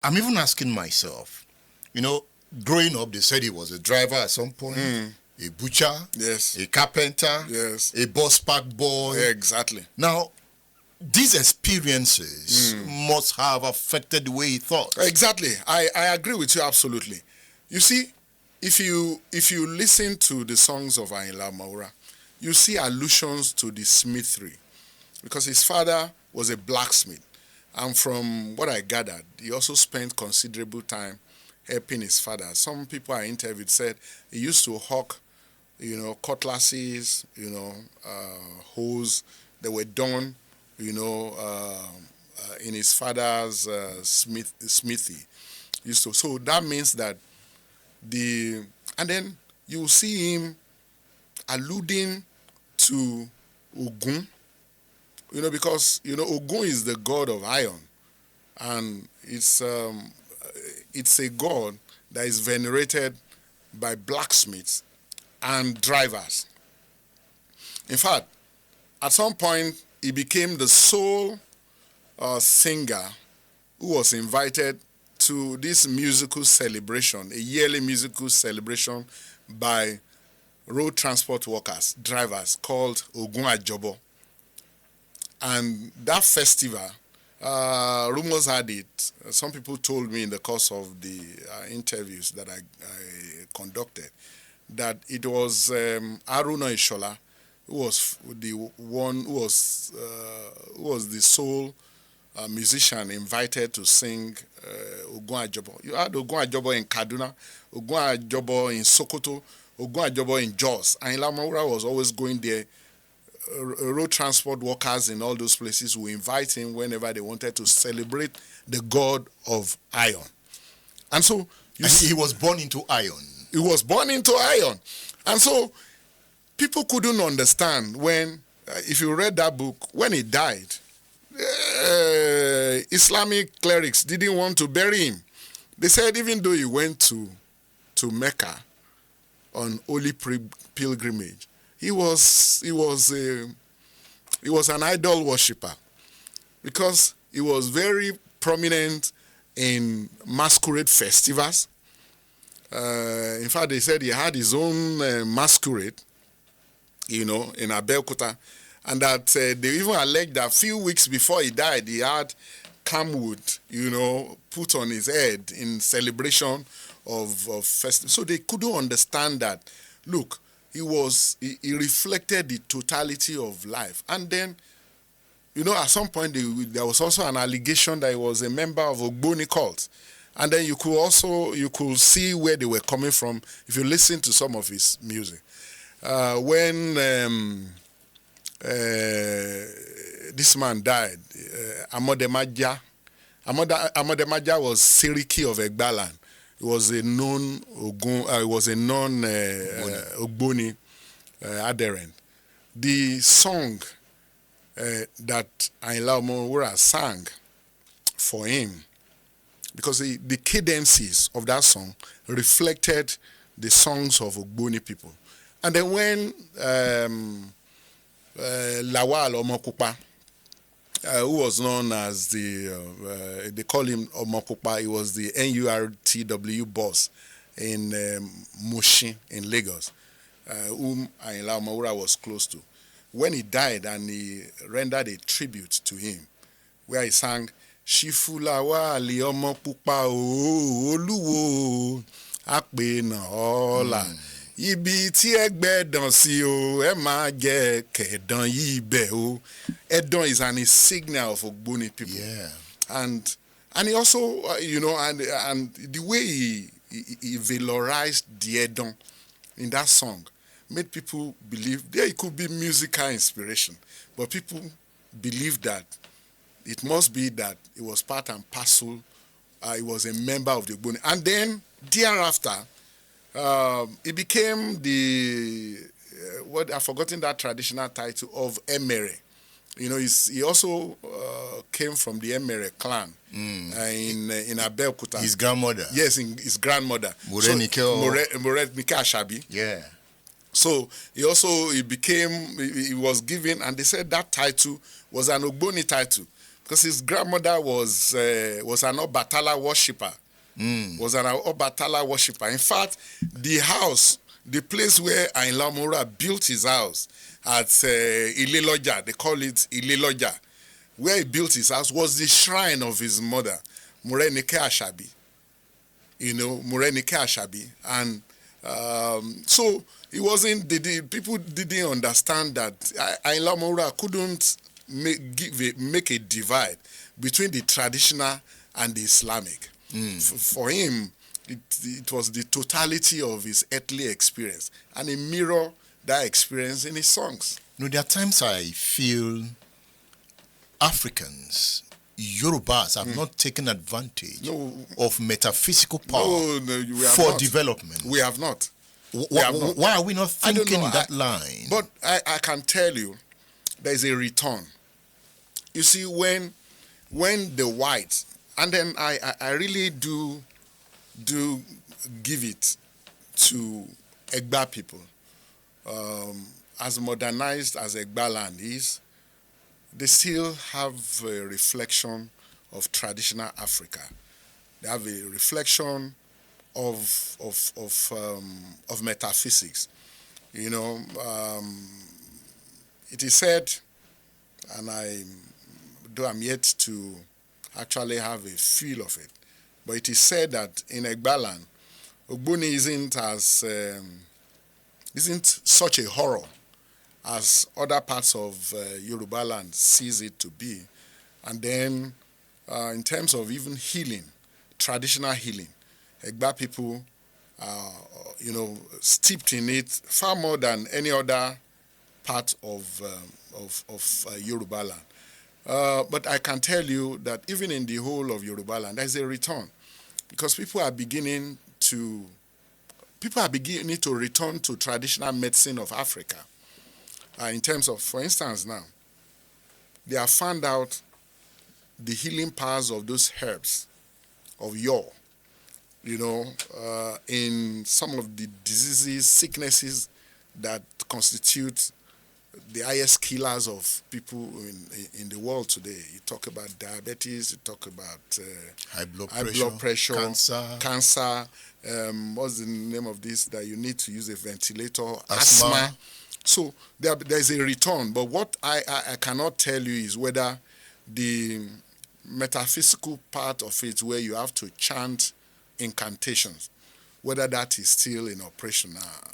I'm even asking myself, you know, growing up, they said he was a driver at some point, a butcher, Yes. a carpenter, Yes. a bus park boy. Exactly. Now, these experiences must have affected the way he thought. Exactly. I agree with you absolutely. You see, if you listen to the songs of Ayinla Omowura, you see allusions to the smithery, because his father was a blacksmith, and from what I gathered, he also spent considerable time helping his father. Some people I interviewed said he used to hawk, cutlasses, hoes that were done, in his father's smithy. So that means that and then you see him alluding to Ogun, because Ogun is the god of iron, and it's a god that is venerated by blacksmiths and drivers. In fact, at some point, he became the sole singer who was invited to this musical celebration, a yearly musical celebration by road transport workers, drivers, called Ogun Ajobo. And that festival, rumors had it, some people told me in the course of the interviews that I conducted, that it was Aruna Ishola who was the one who was the sole musician invited to sing Ogun Ajobo. You had Ogun Ajobo in Kaduna, Ogun Ajobo in Sokoto, Ogun Ajobo in Jos. Ayinla Omowura was always going there. Road transport workers in all those places would invite him whenever they wanted to celebrate the god of iron. And so he was born into iron. He was born into iron. And so people couldn't understand when, if you read that book, when he died, Islamic clerics didn't want to bury him. They said even though he went to Mecca on holy pilgrimage, he was an idol worshipper, because he was very prominent in masquerade festivals. In fact, they said he had his own masquerade, in Abeokuta, and that they even alleged that a few weeks before he died, he had camwood, put on his head in celebration of festival. So they couldn't understand that. Look, he reflected the totality of life. And then, at some point, there was also an allegation that he was a member of Ogboni cult. And then you could see where they were coming from if you listen to some of his music. When this man died, Amodemaja was Seriki of Egbaland. He was a known Ogboni adherent. The song that Ayinla Omowura sang for him, because the cadences of that song reflected the songs of Ogboni people. And then when Lawal Omokupa, who was known as they call him Omokupa, he was the NURTW boss in Mushin in Lagos, whom Ayinla Omowura was close to. When he died, and he rendered a tribute to him, where he sang, Shifulawa li Omokupa Oluwo Akpe na Ola. Ibi tí ẹgbẹ́dàn sí o, ẹ máa jẹ kẹ̀dàn yìí bẹ̀ o. Ẹ̀dàn is an insignia of Ogboni people. Yeah. And he also, and the way he valorized the Ẹ̀dàn in that song made people believe there could be musical inspiration. But people believed that it must be that it was part and parcel, he was a member of the Ogboni. And then thereafter, it became I've forgotten that traditional title of Emere. He also came from the Emere clan in Abeokuta. His grandmother. Yes, his grandmother. Morenike Ashabi. Yeah. So he was given, and they said that title was an Ogboni title, because his grandmother was an Obatala worshipper. Was an Obatala worshipper. In fact, the place where Ayinla Omowura built his house at Ileloja, they call it Ileloja, where he built his house was the shrine of his mother, Morenike Ashabi. Morenike Ashabi. And so it wasn't, people didn't understand that Ayinla Omowura couldn't make a divide between the traditional and the Islamic. For him, it was the totality of his earthly experience, and he mirrored that experience in his songs. There are times I feel Africans, Yorubas, have not taken advantage of metaphysical power for development. We have not. Why are we not thinking in that line? But I can tell you, there is a return. You see, when the whites, and then I really do give it to Egba people. As modernized as Egba land is, they still have a reflection of traditional Africa. They have a reflection of metaphysics. It is said, and I'm yet to actually have a feel of it, but it is said that in Egba land, Ogboni isn't such a horror as other parts of Yoruba land sees it to be. And then in terms of even healing, traditional healing, Egba people are, steeped in it far more than any other part of Yoruba land. But I can tell you that even in the whole of Yoruba land, there's a return, because people are beginning to return to traditional medicine of Africa. In terms of, for instance, now, they have found out the healing powers of those herbs of yore, in some of the diseases, sicknesses that constitute the highest killers of people in the world today. You talk about diabetes, you talk about high blood pressure, cancer. What's the name of this that you need to use a ventilator? Asthma. So there's a return. But what I cannot tell you is whether the metaphysical part of it, where you have to chant incantations, whether that is still in operation.